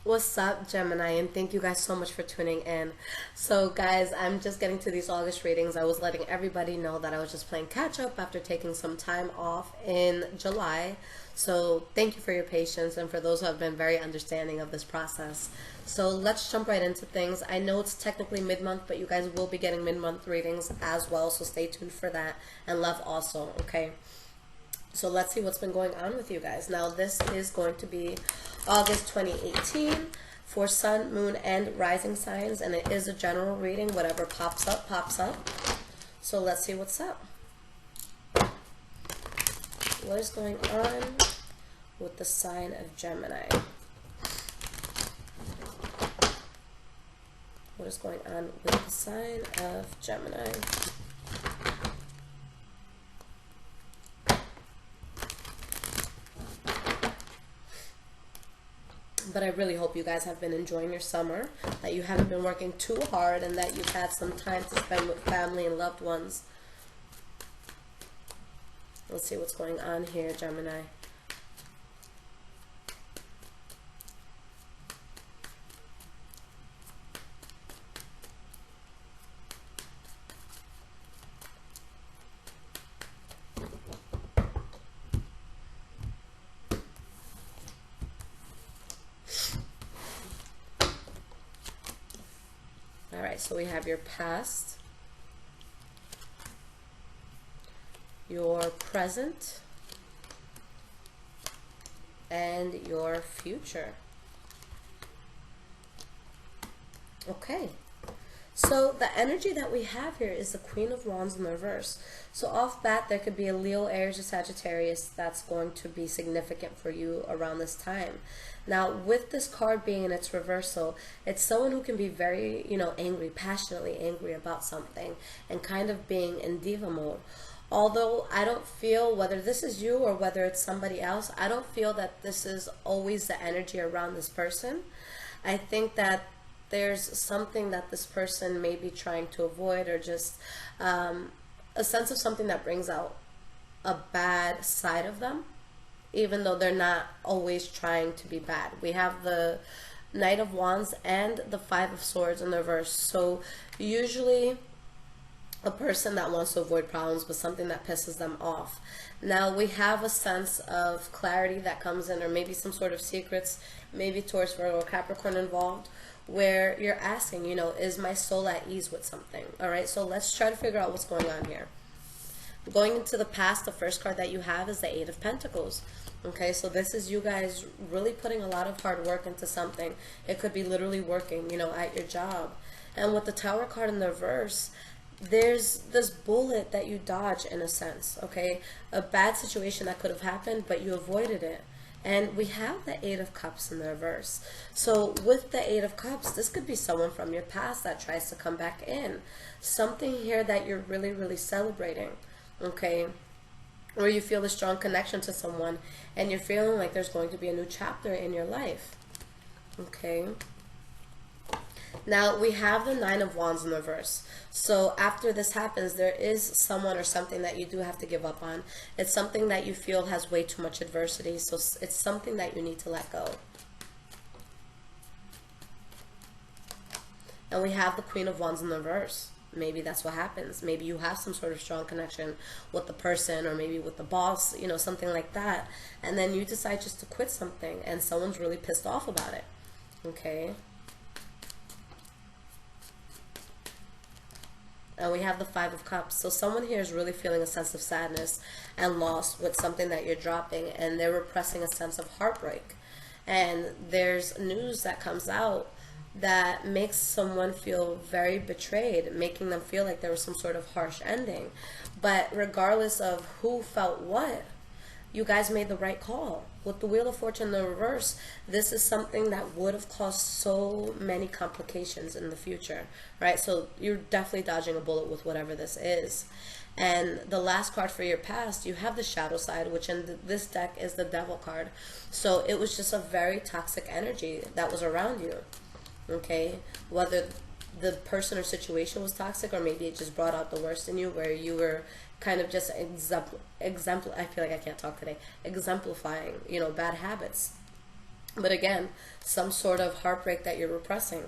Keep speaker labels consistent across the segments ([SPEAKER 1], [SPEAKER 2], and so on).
[SPEAKER 1] What's up, Gemini? And thank you guys so much for tuning in. So, guys, I'm just getting to these August readings. I was letting everybody know that I was just playing catch up after taking some time off in July. So, thank you for your patience and for those who have been very understanding of this process. So, let's jump right into things. I know it's technically mid month, but you guys will be getting mid month readings as well. So, stay tuned for that. And love also, okay? So let's see what's been going on with you guys. Now this is going to be August 2018 for Sun, Moon, and Rising signs, and it is a general reading. Whatever pops up, pops up. So let's see what's up. What is going on with the sign of Gemini? What is going on with the sign of Gemini? But I really hope you guys have been enjoying your summer, that you haven't been working too hard, and that you've had some time to spend with family and loved ones. Let's see what's going on here, Gemini. Alright, so we have your past, your present, and your future. Okay. So the energy that we have here is the Queen of Wands in the reverse. So off bat, there could be a Leo, Aries, or Sagittarius that's going to be significant for you around this time. Now, with this card being in its reversal, it's someone who can be very, angry, passionately angry about something, and kind of being in diva mode. Although I don't feel, whether this is you or whether it's somebody else, I don't feel that this is always the energy around this person. I think that there's something that this person may be trying to avoid, or just a sense of something that brings out a bad side of them, even though they're not always trying to be bad. We have the Knight of Wands and the Five of Swords in the reverse. So usually a person that wants to avoid problems, but something that pisses them off. Now we have a sense of clarity that comes in, or maybe some sort of secrets, maybe Taurus, Virgo, or Capricorn involved, where you're asking, is my soul at ease with something? All right, so let's try to figure out what's going on here. Going into the past, the first card that you have is the Eight of Pentacles. Okay, so this is you guys really putting a lot of hard work into something. It could be literally working, at your job. And with the Tower card in the reverse, there's this bullet that you dodge, in a sense, okay? A bad situation that could have happened, but you avoided it. And we have the Eight of Cups in the reverse. So with the Eight of Cups, this could be someone from your past that tries to come back in. Something here that you're really, really celebrating, okay? Or you feel a strong connection to someone, and you're feeling like there's going to be a new chapter in your life, okay? Now we have the Nine of Wands in reverse. So after this happens, there is someone or something that you do have to give up on. It's something that you feel has way too much adversity, so it's something that you need to let go. And we have the Queen of Wands in reverse. Maybe that's what happens. Maybe you have some sort of strong connection with the person, or maybe with the boss, something like that. And then you decide just to quit something, and someone's really pissed off about it, okay? And we have the Five of Cups. So someone here is really feeling a sense of sadness and loss with something that you're dropping, and they're repressing a sense of heartbreak. And there's news that comes out that makes someone feel very betrayed, making them feel like there was some sort of harsh ending. But regardless of who felt what, you guys made the right call. With the Wheel of Fortune in the reverse, this is something that would have caused so many complications in the future, right? So you're definitely dodging a bullet with whatever this is. And the last card for your past, you have the Shadow side, which in this deck is the Devil card. So it was just a very toxic energy that was around you, okay? Whether the person or situation was toxic, or maybe it just brought out the worst in you, where you were kind of just I feel like I can't talk today, exemplifying, bad habits. But again, some sort of heartbreak that you're repressing.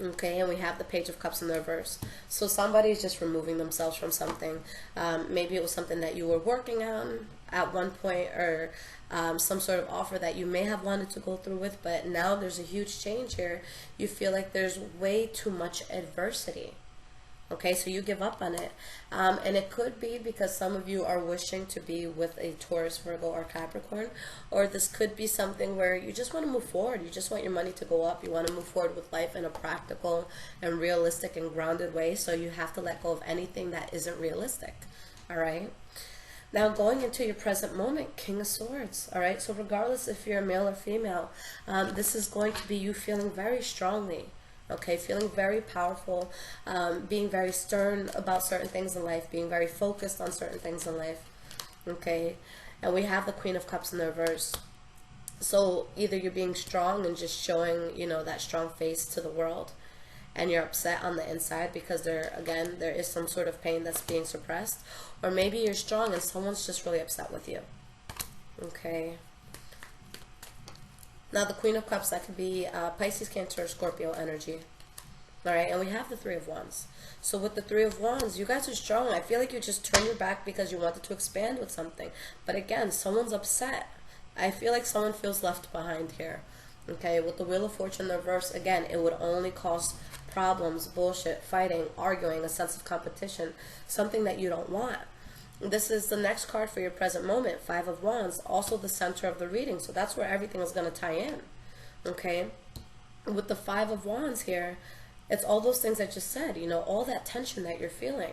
[SPEAKER 1] Okay, and we have the Page of Cups in the reverse. So somebody's just removing themselves from something. Maybe it was something that you were working on at one point, or some sort of offer that you may have wanted to go through with, but now there's a huge change here. You feel like there's way too much adversity. Okay, so you give up on it. And it could be because some of you are wishing to be with a Taurus, Virgo, or Capricorn. Or this could be something where you just want to move forward. You just want your money to go up. You want to move forward with life in a practical and realistic and grounded way. So you have to let go of anything that isn't realistic. All right? Now, going into your present moment, King of Swords. All right? So regardless if you're male or female, this is going to be you feeling very strongly. Okay, feeling very powerful, being very stern about certain things in life, being very focused on certain things in life. Okay, and we have the Queen of Cups in the reverse. So either you're being strong and just showing, you know, that strong face to the world, and you're upset on the inside because there is some sort of pain that's being suppressed, or maybe you're strong and someone's just really upset with you. Okay. Now, the Queen of Cups, that could be Pisces, Cancer, or Scorpio energy. All right, and we have the Three of Wands. So with the Three of Wands, you guys are strong. I feel like you just turned your back because you wanted to expand with something. But again, someone's upset. I feel like someone feels left behind here. Okay, with the Wheel of Fortune in the reverse, again, it would only cause problems, bullshit, fighting, arguing, a sense of competition, something that you don't want. This is the next card for your present moment, Five of Wands, also the center of the reading. So that's where everything is going to tie in. Okay? With the Five of Wands here, it's all those things I just said, you know, all that tension that you're feeling.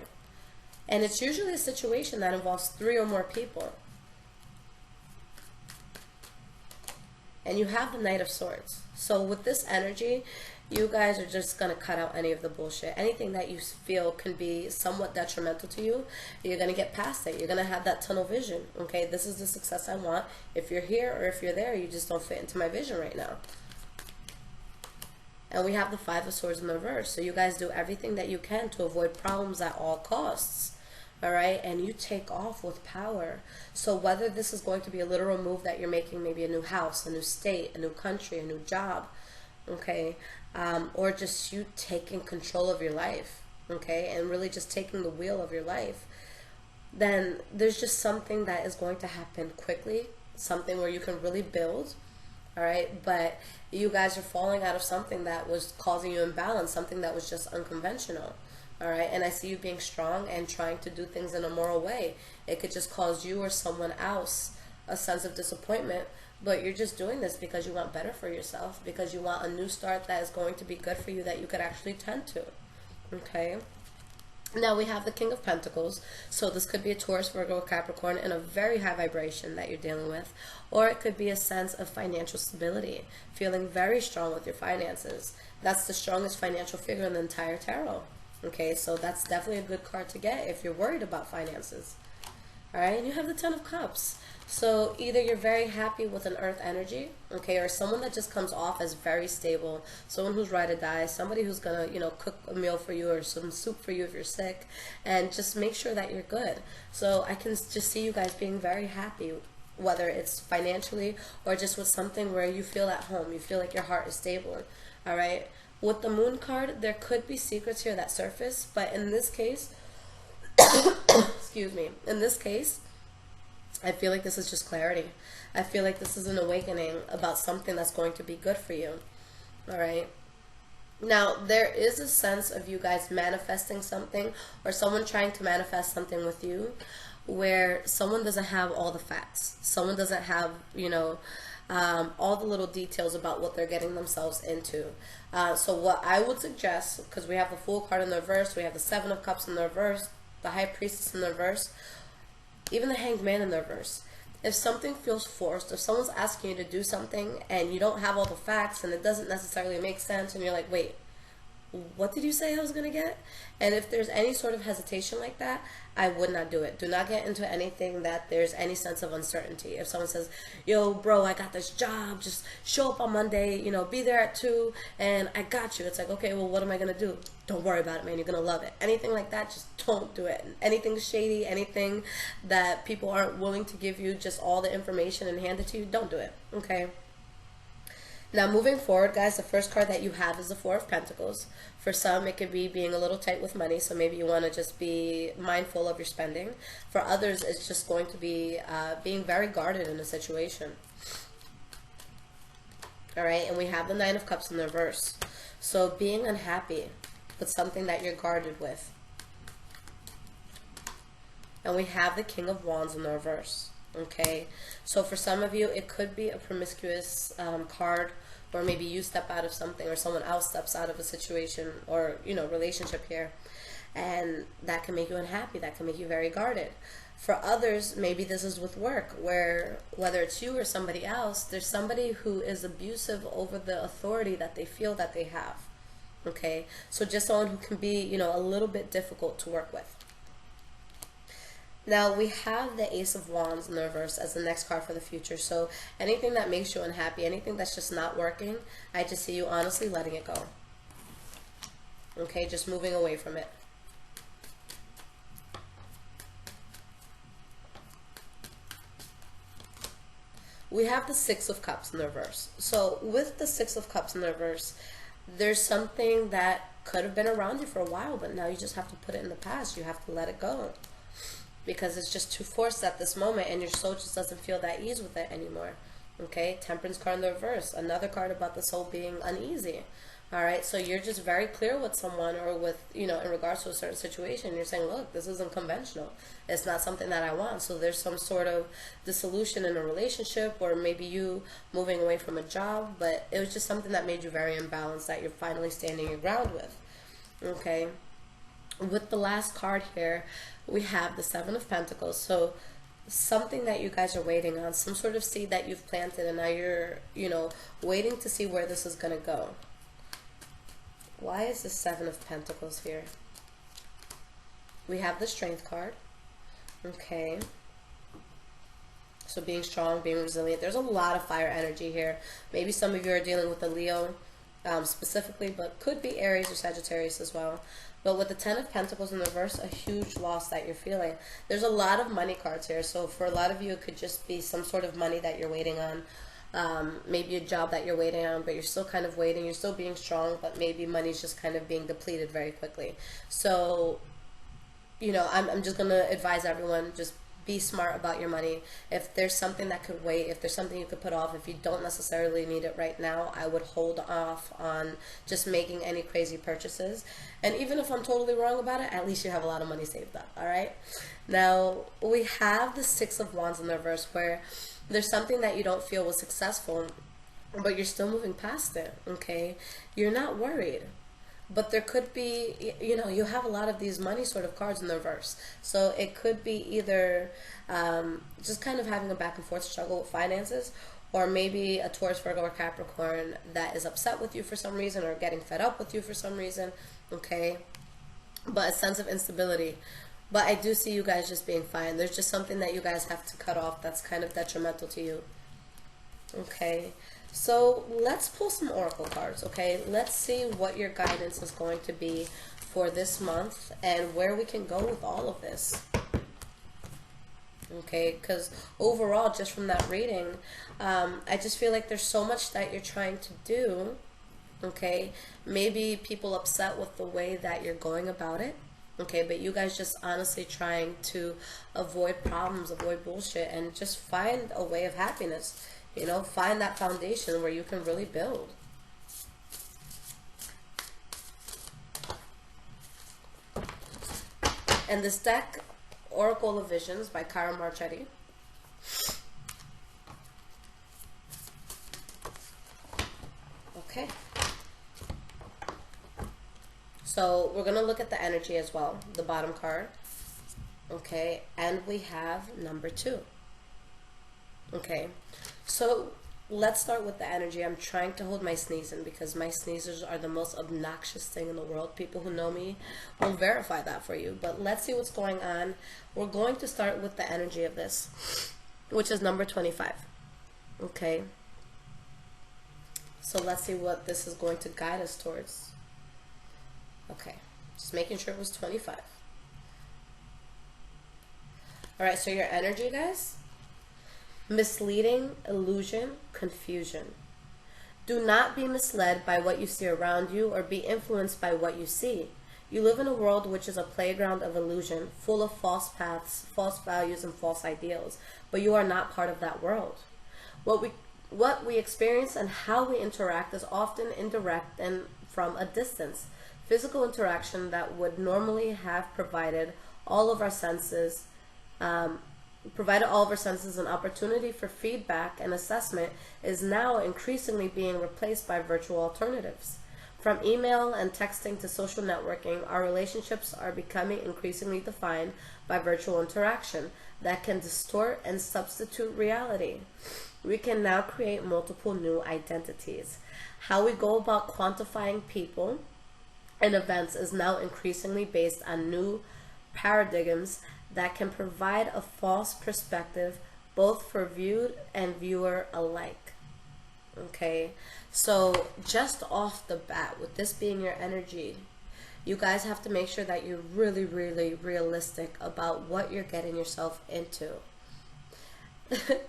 [SPEAKER 1] And it's usually a situation that involves 3 or more people. And you have the Knight of Swords. So with this energy, you guys are just going to cut out any of the bullshit. Anything that you feel can be somewhat detrimental to you, you're going to get past it. You're going to have that tunnel vision. Okay, this is the success I want. If you're here or if you're there, you just don't fit into my vision right now. And we have the Five of Swords in the reverse. So you guys do everything that you can to avoid problems at all costs. All right, and you take off with power. So whether this is going to be a literal move that you're making, maybe a new house, a new state, a new country, a new job, okay, or just you taking control of your life, okay, and really just taking the wheel of your life, then there's just something that is going to happen quickly, something where you can really build, all right, but you guys are falling out of something that was causing you imbalance, something that was just unconventional, all right, and I see you being strong and trying to do things in a moral way. It could just cause you or someone else a sense of disappointment, but you're just doing this because you want better for yourself, because you want a new start that is going to be good for you, that you could actually tend to. Okay? Now we have the King of Pentacles. So this could be a Taurus, Virgo, or Capricorn in a very high vibration that you're dealing with. Or it could be a sense of financial stability, feeling very strong with your finances. That's the strongest financial figure in the entire tarot. Okay? So that's definitely a good card to get if you're worried about finances. Alright? And you have the Ten of Cups. So either you're very happy with an earth energy, okay, or someone that just comes off as very stable, someone who's ride or die, somebody who's going to, you know, cook a meal for you or some soup for you if you're sick, and just make sure that you're good. So I can just see you guys being very happy, whether it's financially or just with something where you feel at home, you feel like your heart is stable, all right? With the Moon card, there could be secrets here that surface, but in this case, excuse me, in this case, I feel like this is just clarity. I feel like this is an awakening about something that's going to be good for you. All right. Now, there is a sense of you guys manifesting something, or someone trying to manifest something with you, where someone doesn't have all the facts. Someone doesn't have, you know, all the little details about what they're getting themselves into. So what I would suggest, because we have the Fool card in the reverse, we have the Seven of Cups in the reverse, the High Priestess in the reverse, even the Hanged Man in the reverse. If something feels forced, if someone's asking you to do something and you don't have all the facts and it doesn't necessarily make sense and you're like, wait, what did you say I was going to get? And if there's any sort of hesitation like that, I would not do it. Do not get into anything that there's any sense of uncertainty. If someone says, yo, bro, I got this job, just show up on Monday, you know, be there at 2, and I got you. It's like, okay, well, what am I going to do? Don't worry about it, man. You're going to love it. Anything like that, just don't do it. Anything shady, anything that people aren't willing to give you just all the information and hand it to you, don't do it, okay? Now, moving forward, guys, the first card that you have is the Four of Pentacles. For some, it could be being a little tight with money, so maybe you want to just be mindful of your spending. For others, it's just going to be being very guarded in a situation. All right, and we have the Nine of Cups in the reverse. So being unhappy with something that you're guarded with. And we have the King of Wands in the reverse. Okay, so for some of you, it could be a promiscuous card, or maybe you step out of something, or someone else steps out of a situation, or, you know, relationship here, and that can make you unhappy. That can make you very guarded. For others, maybe this is with work, where whether it's you or somebody else, there's somebody who is abusive over the authority that they feel that they have. Okay, so just someone who can be, you know, a little bit difficult to work with. Now, we have the Ace of Wands in the reverse as the next card for the future. So anything that makes you unhappy, anything that's just not working, I just see you honestly letting it go. Okay, just moving away from it. We have the Six of Cups in the reverse. So with the Six of Cups in the reverse, there's something that could have been around you for a while, but now you just have to put it in the past. You have to let it go, because it's just too forced at this moment, and your soul just doesn't feel that ease with it anymore. Okay, Temperance card in the reverse, another card about the soul being uneasy. All right, so you're just very clear with someone, or with, you know, in regards to a certain situation. You're saying, look, this isn't conventional. It's not something that I want. So there's some sort of dissolution in a relationship, or maybe you moving away from a job, but it was just something that made you very imbalanced, that you're finally standing your ground with. Okay, with the last card here, we have the Seven of Pentacles. So something that you guys are waiting on, some sort of seed that you've planted, and now you're, you know, waiting to see where this is going to go. Why is the Seven of Pentacles here? We have the Strength card. Okay. So being strong, being resilient. There's a lot of fire energy here. Maybe some of you are dealing with a Leo specifically, but could be Aries or Sagittarius as well. But with the Ten of Pentacles in reverse, a huge loss that you're feeling. There's a lot of money cards here. So for a lot of you, it could just be some sort of money that you're waiting on. Maybe a job that you're waiting on, but you're still kind of waiting. You're still being strong, but maybe money's just kind of being depleted very quickly. So, you know, I'm just going to advise everyone, just be smart about your money. If there's something that could wait, if there's something you could put off, if you don't necessarily need it right now, I would hold off on just making any crazy purchases. And even if I'm totally wrong about it, at least you have a lot of money saved up, all right? Now, we have the Six of Wands in the reverse, where there's something that you don't feel was successful, but you're still moving past it, okay? You're not worried. But there could be, you know, you have a lot of these money sort of cards in the reverse. So it could be either just kind of having a back and forth struggle with finances, or maybe a Taurus, Virgo, or Capricorn that is upset with you for some reason, or getting fed up with you for some reason, okay? But a sense of instability. But I do see you guys just being fine. There's just something that you guys have to cut off that's kind of detrimental to you. Okay, so let's pull some oracle cards, okay? Let's see what your guidance is going to be for this month and where we can go with all of this. Okay, because overall, just from that reading, I just feel like there's so much that you're trying to do, okay? Maybe people upset with the way that you're going about it. Okay, but you guys just honestly trying to avoid problems, avoid bullshit, and just find a way of happiness. You know, find that foundation where you can really build. And this deck, Oracle of Visions by Cara Marchetti. Okay. So we're going to look at the energy as well, the bottom card. Okay, and we have number 2. Okay, so let's start with the energy. I'm trying to hold my sneezing because my sneezers are the most obnoxious thing in the world. People who know me will verify that for you. But let's see what's going on. We're going to start with the energy of this, which is number 25. Okay. So let's see what this is going to guide us towards. Okay. Just making sure it was 25. Alright, so your energy, guys. Misleading, illusion, confusion. Do not be misled by what you see around you or be influenced by what you see. You live in a world which is a playground of illusion, full of false paths, false values, and false ideals, but you are not part of that world. What we experience and how we interact is often indirect and from a distance. Physical interaction that would normally have provided all of our senses an opportunity for feedback and assessment is now increasingly being replaced by virtual alternatives. From email and texting to social networking, our relationships are becoming increasingly defined by virtual interaction that can distort and substitute reality. We can now create multiple new identities. How we go about quantifying people and events is now increasingly based on new paradigms that can provide a false perspective both for viewed and viewer alike. Okay, so just off the bat, with this being your energy, you guys have to make sure that you're really, really realistic about what you're getting yourself into.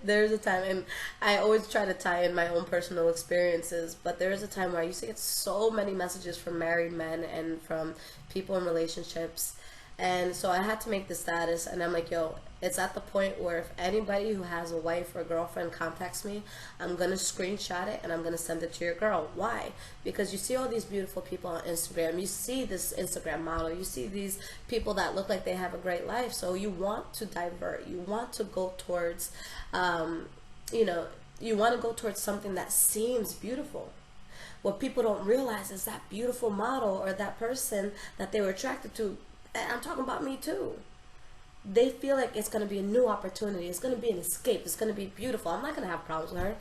[SPEAKER 1] There's a time, and I always try to tie in my own personal experiences, but there is a time where I used to get so many messages from married men and from people in relationships. And so I had to make the status, and I'm like, yo, it's at the point where if anybody who has a wife or a girlfriend contacts me, I'm going to screenshot it and I'm going to send it to your girl. Why? Because you see all these beautiful people on Instagram. You see this Instagram model. You see these people that look like they have a great life. So you want to divert. You want to go towards, you want to go towards something that seems beautiful. What people don't realize is that beautiful model or that person that they were attracted to, and I'm talking about me too. They feel like it's going to be a new opportunity. It's going to be an escape. It's going to be beautiful. I'm not going to have problems with her.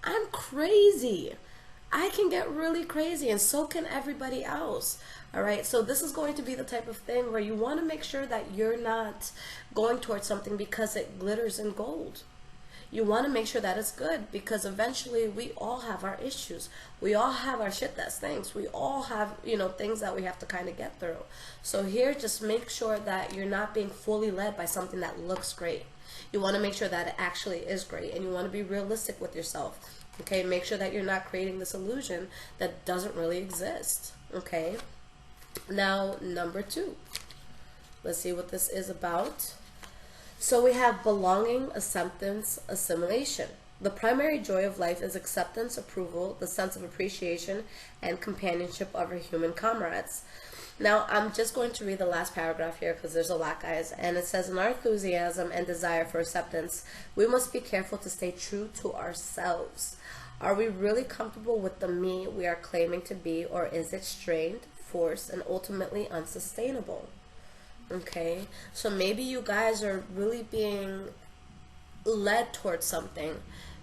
[SPEAKER 1] I'm crazy. I can get really crazy, and so can everybody else. All right. So this is going to be the type of thing where you want to make sure that you're not going towards something because it glitters in gold. You want to make sure that it's good, because eventually we all have our issues. We all have our shit that stinks. We all have, things that we have to kind of get through. So here, just make sure that you're not being fully led by something that looks great. You want to make sure that it actually is great, and you want to be realistic with yourself. Okay, make sure that you're not creating this illusion that doesn't really exist. Okay, now number 2. Let's see what this is about. So we have belonging, acceptance, assimilation. The primary joy of life is acceptance, approval, the sense of appreciation, and companionship of our human comrades. Now, I'm just going to read the last paragraph here because there's a lot, guys. And it says, in our enthusiasm and desire for acceptance, we must be careful to stay true to ourselves. Are we really comfortable with the me we are claiming to be, or is it strained, forced, and ultimately unsustainable? Okay, so maybe you guys are really being led towards something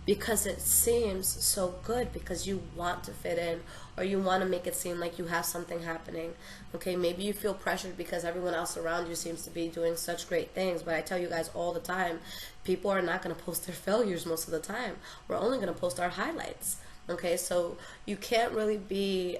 [SPEAKER 1] because it seems so good, because you want to fit in, or you want to make it seem like you have something happening. Okay, maybe you feel pressured because everyone else around you seems to be doing such great things, but I tell you guys all the time, people are not going to post their failures most of the time. We're only going to post our highlights. Okay, so you can't really be,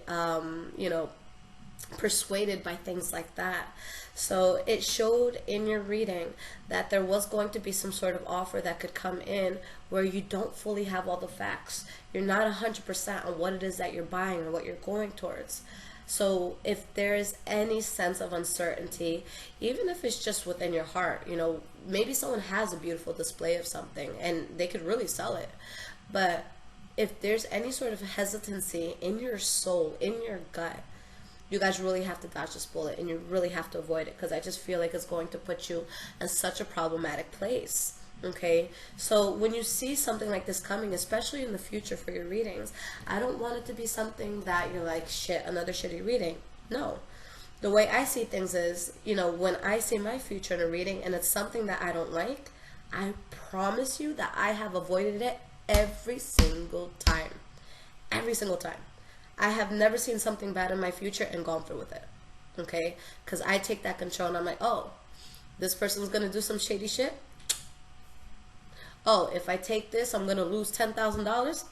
[SPEAKER 1] persuaded by things like that. So it showed in your reading that there was going to be some sort of offer that could come in where you don't fully have all the facts. You're not 100% on what it is that you're buying or what you're going towards. So if there is any sense of uncertainty, even if it's just within your heart, maybe someone has a beautiful display of something and they could really sell it. But if there's any sort of hesitancy in your soul, in your gut, you guys really have to dodge this bullet, and you really have to avoid it, because I just feel like it's going to put you in such a problematic place. Okay, so when you see something like this coming, especially in the future for your readings, I don't want it to be something that you're like, shit, another shitty reading. No. The way I see things is, when I see my future in a reading and it's something that I don't like, I promise you that I have avoided it every single time. Every single time. I have never seen something bad in my future and gone through with it. Okay? Because I take that control and I'm like, oh, this person's going to do some shady shit. Oh, if I take this, I'm going to lose $10,000.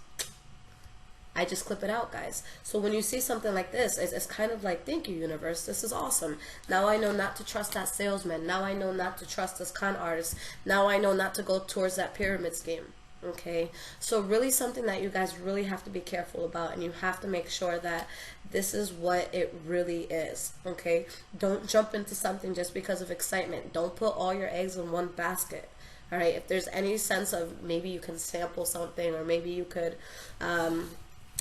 [SPEAKER 1] I just clip it out, guys. So when you see something like this, it's kind of like, thank you, universe. This is awesome. Now I know not to trust that salesman. Now I know not to trust this con artist. Now I know not to go towards that pyramid scheme. Okay? So really something that you guys really have to be careful about, and you have to make sure that this is what it really is. Okay? Don't jump into something just because of excitement. Don't put all your eggs in one basket. All right? If there's any sense of maybe you can sample something, or maybe you could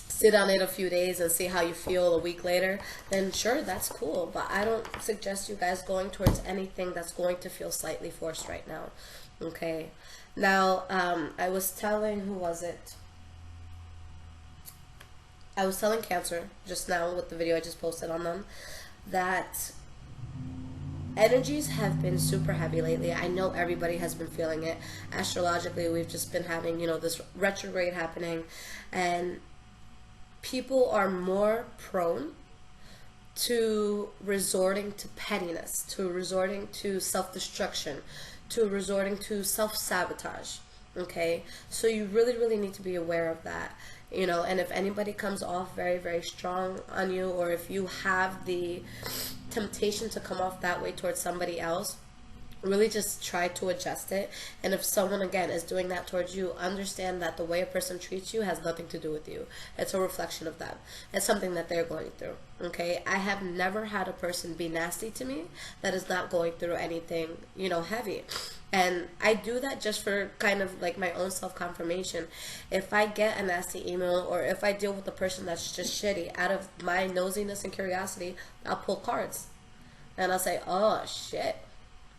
[SPEAKER 1] sit on it a few days and see how you feel a week later, then sure, that's cool. But I don't suggest you guys going towards anything that's going to feel slightly forced right now. Okay? Now, I was telling, who was it? I was telling Cancer just now with the video I just posted on them, that energies have been super heavy lately. I know everybody has been feeling it. Astrologically, we've just been having, you know, this retrograde happening, and people are more prone to resorting to pettiness, to resorting to self-destruction, to resorting to self-sabotage. Okay? So you really, really need to be aware of that. You know, and if anybody comes off very, very strong on you, or if you have the temptation to come off that way towards somebody else, really just try to adjust it. And if someone, again, is doing that towards you, understand that the way a person treats you has nothing to do with you. It's a reflection of them. It's something that they're going through. Okay? I have never had a person be nasty to me that is not going through anything, you know, heavy. And I do that just for kind of like my own self-confirmation. If I get a nasty email, or if I deal with a person that's just shitty, out of my nosiness and curiosity, I'll pull cards. And I'll say, oh, shit.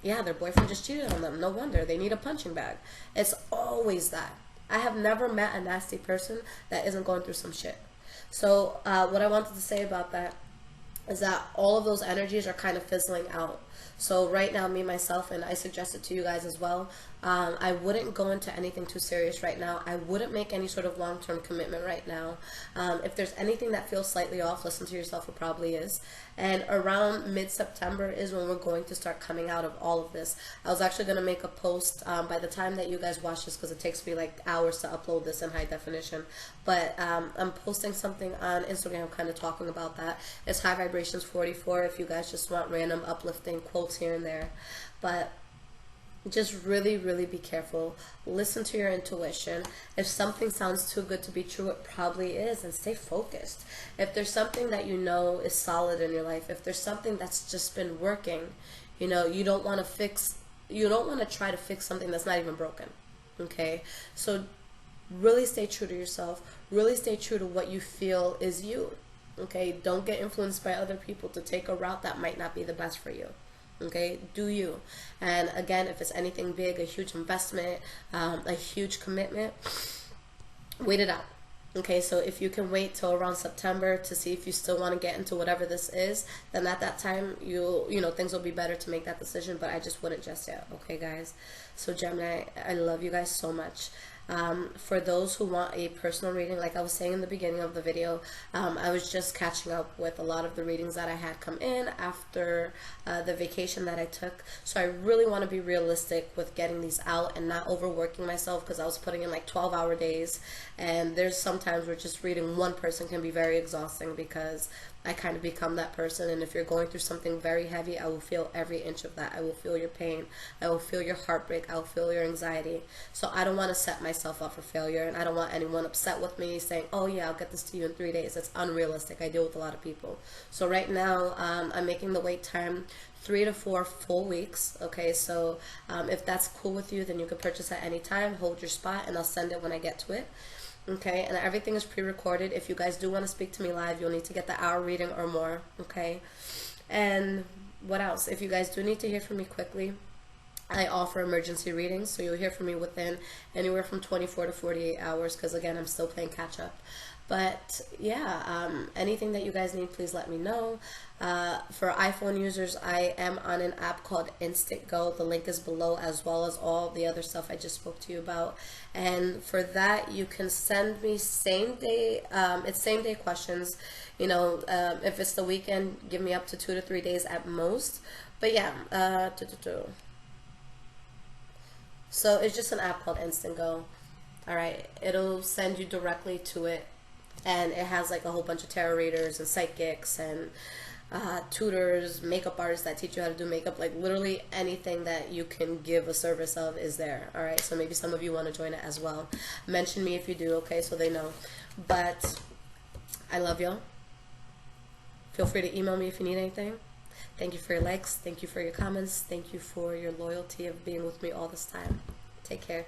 [SPEAKER 1] Yeah, their boyfriend just cheated on them. No wonder. They need a punching bag. It's always that. I have never met a nasty person that isn't going through some shit. So what I wanted to say about that is that all of those energies are kind of fizzling out. So right now, me, myself, and I suggest it to you guys as well, I wouldn't go into anything too serious right now. I wouldn't make any sort of long-term commitment right now. If there's anything that feels slightly off, listen to yourself, it probably is. And around mid-September is when we're going to start coming out of all of this. I was actually going to make a post by the time that you guys watch this, because it takes me like hours to upload this in high definition. But I'm posting something on Instagram kind of talking about that. It's High Vibrations 44 if you guys just want random uplifting quotes here and there. But just really, really be careful. Listen to your intuition. If something sounds too good to be true, it probably is, and stay focused. If there's something that you know is solid in your life, if there's something that's just been working, you know, you don't want to try to fix something that's not even broken. Okay? So really stay true to yourself. Really stay true to what you feel is you. Okay? Don't get influenced by other people to take a route that might not be the best for you. Okay, do you. And again, if it's anything big, a huge investment, a huge commitment, wait it out. Okay, so if you can wait till around September to see if you still want to get into whatever this is, then at that time, you know, things will be better to make that decision, but I just wouldn't just yet. Okay, guys? So Gemini, I love you guys so much. For those who want a personal reading, like I was saying in the beginning of the video, I was just catching up with a lot of the readings that I had come in after the vacation that I took. So I really want to be realistic with getting these out and not overworking myself, because I was putting in like 12-hour days, and there's sometimes where just reading one person can be very exhausting, because I kind of become that person. And if you're going through something very heavy, I will feel every inch of that. I will feel your pain. I will feel your heartbreak. I will feel your anxiety. So I don't want to set myself up for failure, and I don't want anyone upset with me saying, oh yeah, I'll get this to you in 3 days. That's unrealistic. I deal with a lot of people. So right now, I'm making the wait time 3 to 4 full weeks. Okay, so if that's cool with you, then you can purchase at any time. Hold your spot, and I'll send it when I get to it. Okay, and everything is pre-recorded. If you guys do want to speak to me live, you'll need to get the hour reading or more. Okay, and what else? If you guys do need to hear from me quickly, I offer emergency readings, so you'll hear from me within anywhere from 24 to 48 hours, because again, I'm still playing catch up. But yeah, anything that you guys need, please let me know. For iPhone users, I am on an app called Instant Go. The link is below, as well as all the other stuff I just spoke to you about. And for that, you can send me same day, it's same day questions. You know, if it's the weekend, give me up to 2 to 3 days at most. But yeah, so it's just an app called Instant Go. All right, it'll send you directly to it, and it has like a whole bunch of tarot readers and psychics and tutors, makeup artists that teach you how to do makeup. Like literally anything that you can give a service of is there. All right, so maybe some of you want to join it as well. Mention me if you do, okay, so they know. But I love y'all. Feel free to email me if you need anything. Thank you for your likes. Thank you for your comments. Thank you for your loyalty of being with me all this time. Take care.